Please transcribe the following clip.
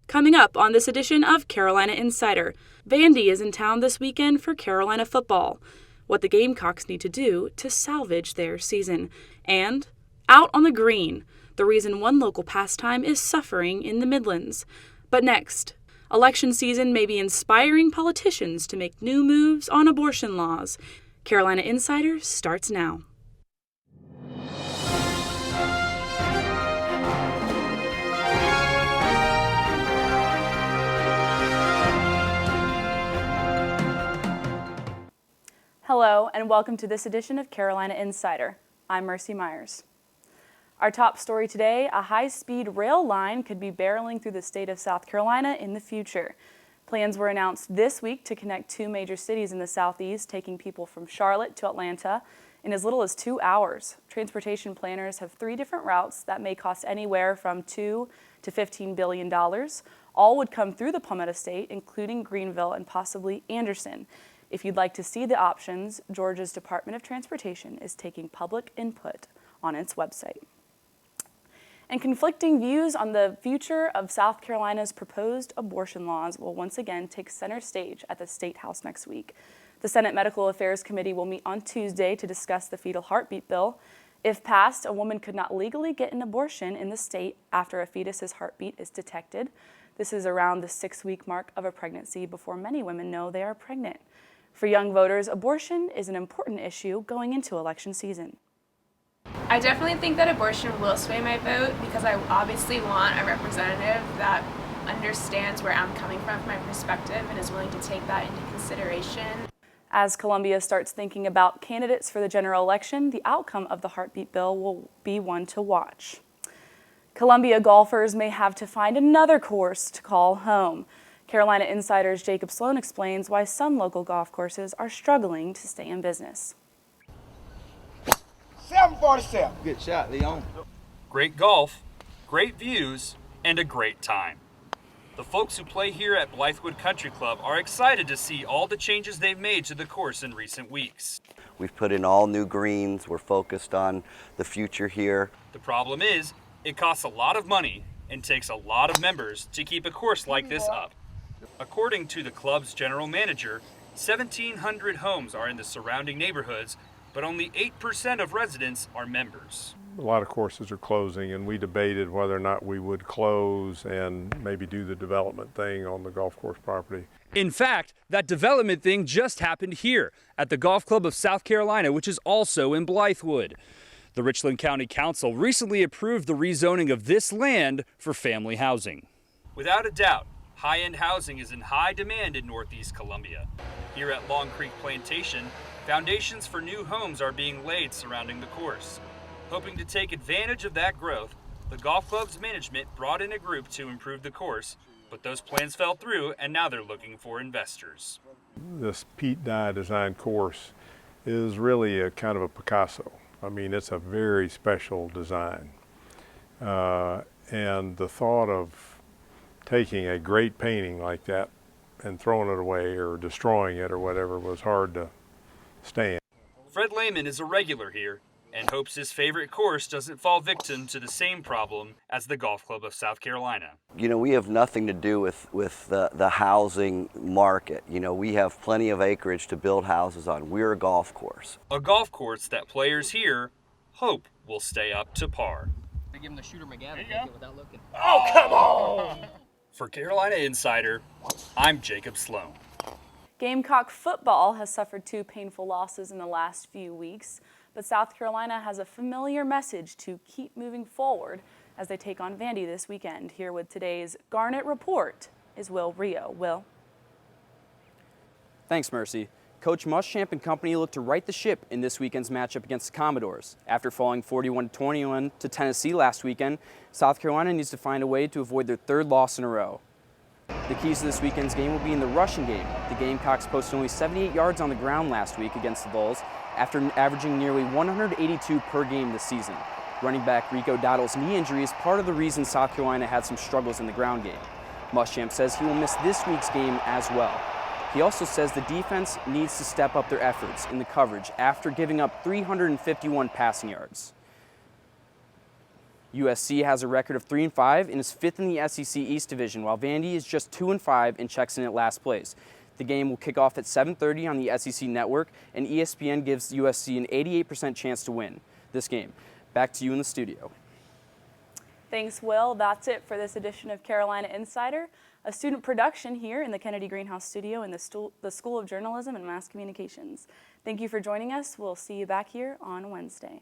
Coming up on this edition of Carolina Insider, Vandy is in town this weekend for Carolina football. What the Gamecocks need to do to salvage their season. And out on the green, the reason one local pastime is suffering in the Midlands. But next, election season may be inspiring politicians to make new moves on abortion laws. Carolina Insider starts now. Hello, and welcome to this edition of Carolina Insider. I'm Mercy Myers. Our top story today, a high-speed rail line could be barreling through the state of South Carolina in the future. Plans were announced this week to connect two major cities in the southeast, taking people from Charlotte to Atlanta in as little as 2 hours. Transportation planners have 3 different routes that may cost anywhere from $2 to $15 billion. All would come through the Palmetto State, including Greenville and possibly Anderson. If you'd like to see the options, Georgia's Department of Transportation is taking public input on its website. And conflicting views on the future of South Carolina's proposed abortion laws will once again take center stage at the State House next week. The Senate Medical Affairs Committee will meet on Tuesday to discuss the fetal heartbeat bill. If passed, a woman could not legally get an abortion in the state after a fetus's heartbeat is detected. This is around the 6-week mark of a pregnancy before many women know they are pregnant. For young voters, abortion is an important issue going into election season. I definitely think that abortion will sway my vote because I obviously want a representative that understands where I'm coming from my perspective and is willing to take that into consideration. As Columbia starts thinking about candidates for the general election, the outcome of the heartbeat bill will be one to watch. Columbia golfers may have to find another course to call home. Carolina Insider's Jacob Sloan explains why some local golf courses are struggling to stay in business. 747. Good shot, Leon. Great golf, great views, and a great time. The folks who play here at Blythewood Country Club are excited to see all the changes they've made to the course in recent weeks. We've put in all new greens. We're focused on the future here. The problem is, it costs a lot of money and takes a lot of members to keep a course like this up. According to the club's general manager, 1,700 homes are in the surrounding neighborhoods, but only 8% of residents are members. A lot of courses are closing, and we debated whether or not we would close and maybe do the development thing on the golf course property. In fact, that development thing just happened here at the Golf Club of South Carolina, which is also in Blythewood. The Richland County Council recently approved the rezoning of this land for family housing. Without a doubt, high-end housing is in high demand in Northeast Columbia. Here at Long Creek Plantation, foundations for new homes are being laid surrounding the course. Hoping to take advantage of that growth, the golf club's management brought in a group to improve the course, but those plans fell through and now they're looking for investors. This Pete Dye designed course is really a kind of a Picasso. I mean, it's a very special design. And the thought of taking a great painting like that and throwing it away or destroying it or whatever was hard to stand. Fred Lehman is a regular here and hopes his favorite course doesn't fall victim to the same problem as the Golf Club of South Carolina. You know, we have nothing to do with the housing market. You know, we have plenty of acreage to build houses on. We're a golf course. A golf course that players here hope will stay up to par. I give him the shooter McGavin take it without looking. Oh, come on! For Carolina Insider, I'm Jacob Sloan. Gamecock football has suffered 2 painful losses in the last few weeks, but South Carolina has a familiar message to keep moving forward as they take on Vandy this weekend. Here with today's Garnet Report is Will Rio. Will? Thanks, Mercy. Coach Muschamp and company look to right the ship in this weekend's matchup against the Commodores. After falling 41-21 to Tennessee last weekend, South Carolina needs to find a way to avoid their 3rd loss in a row. The keys to this weekend's game will be in the rushing game. The Gamecocks posted only 78 yards on the ground last week against the Vols after averaging nearly 182 per game this season. Running back Rico Dottle's knee injury is part of the reason South Carolina had some struggles in the ground game. Muschamp says he will miss this week's game as well. He also says the defense needs to step up their efforts in the coverage after giving up 351 passing yards. USC has a record of 3-5 and is 5th in the SEC East Division, while Vandy is just 2-5 and checks in at last place. The game will kick off at 7:30 on the SEC Network, and ESPN gives USC an 88% chance to win this game. Back to you in the studio. Thanks, Will. That's it for this edition of Carolina Insider, a student production here in the Kennedy Greenhouse Studio in the School of Journalism and Mass Communications. Thank you for joining us. We'll see you back here on Wednesday.